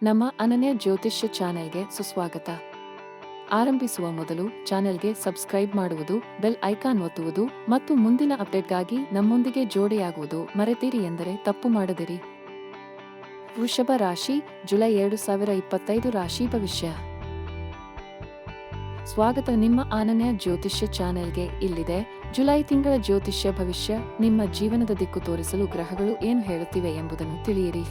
ನಮ್ಮ ಅನನ್ಯ ಜ್ಯೋತಿಷ್ಯ ಚಾನೆಲ್ಗೆ ಸುಸ್ವಾಗತ. ಆರಂಭಿಸುವ ಮೊದಲು ಚಾನೆಲ್ಗೆ ಸಬ್ಸ್ಕ್ರೈಬ್ ಮಾಡುವುದು, ಬೆಲ್ ಐಕಾನ್ ಒತ್ತುವುದು ಮತ್ತು ಮುಂದಿನ ಅಪ್ಡೇಟ್ಗಾಗಿ ನಮ್ಮೊಂದಿಗೆ ಜೋಡಿಯಾಗುವುದು ಮರೆತಿರಿ ಎಂದರೆ ತಪ್ಪು ಮಾಡದಿರಿ. ವೃಷಭ ರಾಶಿ, ಜುಲೈ 2025 ರಾಶಿ ಭವಿಷ್ಯ. ಸ್ವಾಗತ ನಿಮ್ಮ ಅನನ್ಯ ಜ್ಯೋತಿಷ್ಯ ಚಾನೆಲ್ಗೆ. ಇಲ್ಲಿದೆ ಜುಲೈ ತಿಂಗಳ ಜ್ಯೋತಿಷ್ಯ ಭವಿಷ್ಯ. ನಿಮ್ಮ ಜೀವನದ ದಿಕ್ಕು ತೋರಿಸಲು ಗ್ರಹಗಳು ಏನು ಹೇಳುತ್ತಿವೆ ಎಂಬುದನ್ನು ತಿಳಿಯಿರಿ.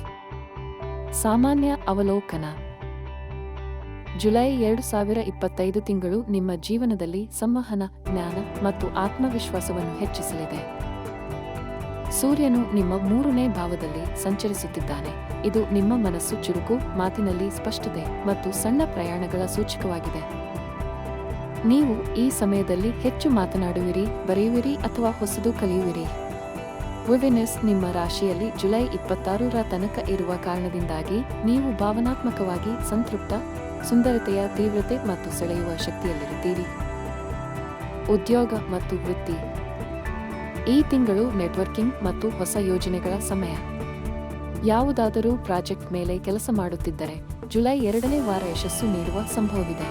ಸಾಮಾನ್ಯ ಅವಲೋಕನ. ಜುಲೈ 2025 ತಿಂಗಳು ನಿಮ್ಮ ಜೀವನದಲ್ಲಿ ಸಂವಹನ, ಜ್ಞಾನ ಮತ್ತು ಆತ್ಮವಿಶ್ವಾಸವನ್ನು ಹೆಚ್ಚಿಸಲಿದೆ. ಸೂರ್ಯನು ನಿಮ್ಮ 3ನೇ ಭಾವದಲ್ಲಿ ಸಂಚರಿಸುತ್ತಿದ್ದಾನೆ. ಇದು ನಿಮ್ಮ ಮನಸ್ಸು ಚುರುಕು, ಮಾತಿನಲ್ಲಿ ಸ್ಪಷ್ಟತೆ ಮತ್ತು ಸಣ್ಣ ಪ್ರಯಾಣಗಳ ಸೂಚಕವಾಗಿದೆ. ನೀವು ಈ ಸಮಯದಲ್ಲಿ ಹೆಚ್ಚು ಮಾತನಾಡುವಿರಿ, ಬರೆಯುವಿರಿ ಅಥವಾ ಹೊಸದು ಕಲಿಯುವಿರಿ. ವೆವೆನಸ್ ನಿಮ್ಮ ರಾಶಿಯಲ್ಲಿ ಜುಲೈ 26ರ ತನಕ ಇರುವ ಕಾರಣದಿಂದಾಗಿ ನೀವು ಭಾವನಾತ್ಮಕವಾಗಿ ಸಂತೃಪ್ತ, ಸುಂದರತೆಯ ತೀವ್ರತೆ ಮತ್ತು ಸೆಳೆಯುವ ಶಕ್ತಿಯಲ್ಲಿರುತ್ತೀರಿ. ಉದ್ಯೋಗ ಮತ್ತು ವೃತ್ತಿ. ಈ ತಿಂಗಳು ನೆಟ್ವರ್ಕಿಂಗ್ ಮತ್ತು ಹೊಸ ಯೋಜನೆಗಳ ಸಮಯ. ಯಾವುದಾದರೂ ಪ್ರಾಜೆಕ್ಟ್ ಮೇಲೆ ಕೆಲಸ ಮಾಡುತ್ತಿದ್ದರೆ ಜುಲೈ 2ನೇ ವಾರ ಯಶಸ್ಸು ನೀಡುವ ಸಂಭವವಿದೆ.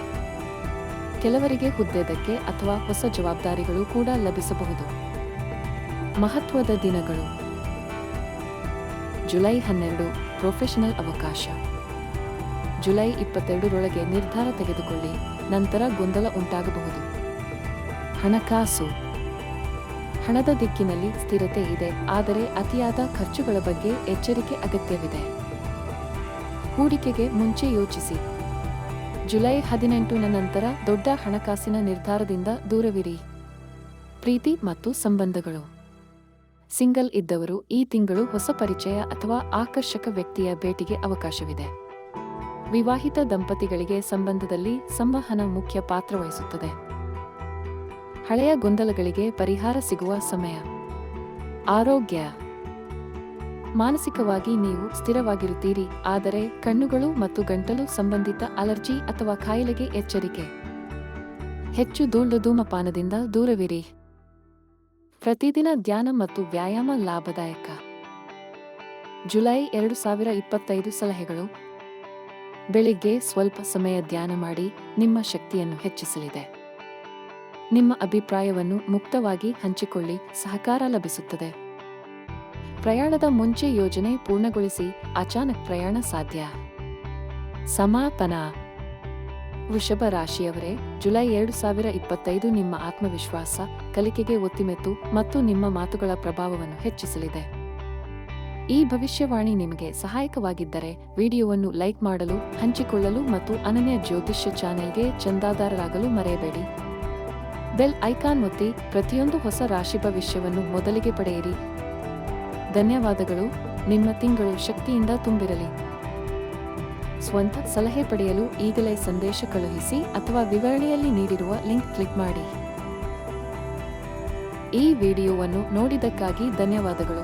ಕೆಲವರಿಗೆ ಹುದ್ದೆದಕ್ಕೆ ಅಥವಾ ಹೊಸ ಜವಾಬ್ದಾರಿಗಳು ಕೂಡ ಲಭಿಸಬಹುದು. ಮಹತ್ವದ ದಿನಗಳು. ಜುಲೈ 12 ಪ್ರೊಫೆಷನಲ್ ಅವಕಾಶ. ಜುಲೈ 22ರೊಳಗೆ ನಿರ್ಧಾರ ತೆಗೆದುಕೊಳ್ಳಿ, ನಂತರ ಗೊಂದಲ ಉಂಟಾಗಬಹುದು. ಹಣಕಾಸು. ಹಣದ ದಿಕ್ಕಿನಲ್ಲಿ ಸ್ಥಿರತೆ ಇದೆ, ಆದರೆ ಅತಿಯಾದ ಖರ್ಚುಗಳ ಬಗ್ಗೆ ಎಚ್ಚರಿಕೆ ಅಗತ್ಯವಿದೆ. ಹೂಡಿಕೆಗೆ ಮುಂಚೆ ಯೋಚಿಸಿ. ಜುಲೈ 18ನ ನಂತರ ದೊಡ್ಡ ಹಣಕಾಸಿನ ನಿರ್ಧಾರದಿಂದ ದೂರವಿರಿ. ಪ್ರೀತಿ ಮತ್ತು ಸಂಬಂಧಗಳು. ಸಿಂಗಲ್ ಇದ್ದವರು ಈ ತಿಂಗಳು ಹೊಸ ಪರಿಚಯ ಅಥವಾ ಆಕರ್ಷಕ ವ್ಯಕ್ತಿಯ ಭೇಟಿಗೆ ಅವಕಾಶವಿದೆ. ವಿವಾಹಿತ ದಂಪತಿಗಳಿಗೆ ಸಂಬಂಧದಲ್ಲಿ ಸಂವಹನ ಮುಖ್ಯ ಪಾತ್ರ ವಹಿಸುತ್ತದೆ. ಹಳೆಯ ಗೊಂದಲಗಳಿಗೆ ಪರಿಹಾರ ಸಿಗುವ ಸಮಯ. ಆರೋಗ್ಯ. ಮಾನಸಿಕವಾಗಿ ನೀವು ಸ್ಥಿರವಾಗಿರುತ್ತೀರಿ, ಆದರೆ ಕಣ್ಣುಗಳು ಮತ್ತು ಗಂಟಲು ಸಂಬಂಧಿತ ಅಲರ್ಜಿ ಅಥವಾ ಕಾಯಿಲೆಗೆ ಎಚ್ಚರಿಕೆ. ಹೆಚ್ಚು ಧೂಮಪಾನದಿಂದ ದೂರವಿರಿ. ಪ್ರತಿದಿನ ಧ್ಯಾನ ಮತ್ತು ವ್ಯಾಯಾಮ ಲಾಭದಾಯಕ. ಜುಲೈ 2025 ಸಲಹೆಗಳು. ಬೆಳಿಗ್ಗೆ ಸ್ವಲ್ಪ ಸಮಯ ಧ್ಯಾನ ಮಾಡಿ, ನಿಮ್ಮ ಶಕ್ತಿಯನ್ನು ಹೆಚ್ಚಿಸಲಿದೆ. ನಿಮ್ಮ ಅಭಿಪ್ರಾಯವನ್ನು ಮುಕ್ತವಾಗಿ ಹಂಚಿಕೊಳ್ಳಿ, ಸಹಕಾರ ಲಭಿಸುತ್ತದೆ. ಪ್ರಯಾಣದ ಮುಂಚೆ ಯೋಜನೆ ಪೂರ್ಣಗೊಳಿಸಿ, ಅಚಾನಕ್ ಪ್ರಯಾಣ ಸಾಧ್ಯ. ಸಮಾಪನ. ವೃಷಭ ರಾಶಿಯವರೇ, ಜುಲೈ 2025 ನಿಮ್ಮ ಆತ್ಮವಿಶ್ವಾಸ, ಕಲಿಕೆಗೆ ಒತ್ತಿಮೆತ್ತು ಮತ್ತು ನಿಮ್ಮ ಮಾತುಗಳ ಪ್ರಭಾವವನ್ನು ಹೆಚ್ಚಿಸಲಿದೆ. ಈ ಭವಿಷ್ಯವಾಣಿ ನಿಮಗೆ ಸಹಾಯಕವಾಗಿದ್ದರೆ ವಿಡಿಯೋವನ್ನು ಲೈಕ್ ಮಾಡಲು, ಹಂಚಿಕೊಳ್ಳಲು ಮತ್ತು ಅನನ್ಯ ಜ್ಯೋತಿಷ್ಯ ಚಾನೆಲ್ಗೆ ಚಂದಾದಾರರಾಗಲು ಮರೆಯಬೇಡಿ. ಬೆಲ್ ಐಕಾನ್ ಒತ್ತಿ ಪ್ರತಿಯೊಂದು ಹೊಸ ರಾಶಿ ಭವಿಷ್ಯವನ್ನು ಮೊದಲಿಗೆ ಪಡೆಯಿರಿ. ಧನ್ಯವಾದಗಳು. ನಿಮ್ಮ ತಿಂಗಳು ಶಕ್ತಿಯಿಂದ ತುಂಬಿರಲಿ. ಸ್ವಂತ ಸಲಹೆ ಪಡೆಯಲು ಈಗಲೇ ಸಂದೇಶ ಕಳುಹಿಸಿ ಅಥವಾ ವಿವರಣೆಯಲ್ಲಿ ನೀಡಿರುವ ಲಿಂಕ್ ಕ್ಲಿಕ್ ಮಾಡಿ. ಈ ವಿಡಿಯೋವನ್ನು ನೋಡಿದ್ದಕ್ಕಾಗಿ ಧನ್ಯವಾದಗಳು.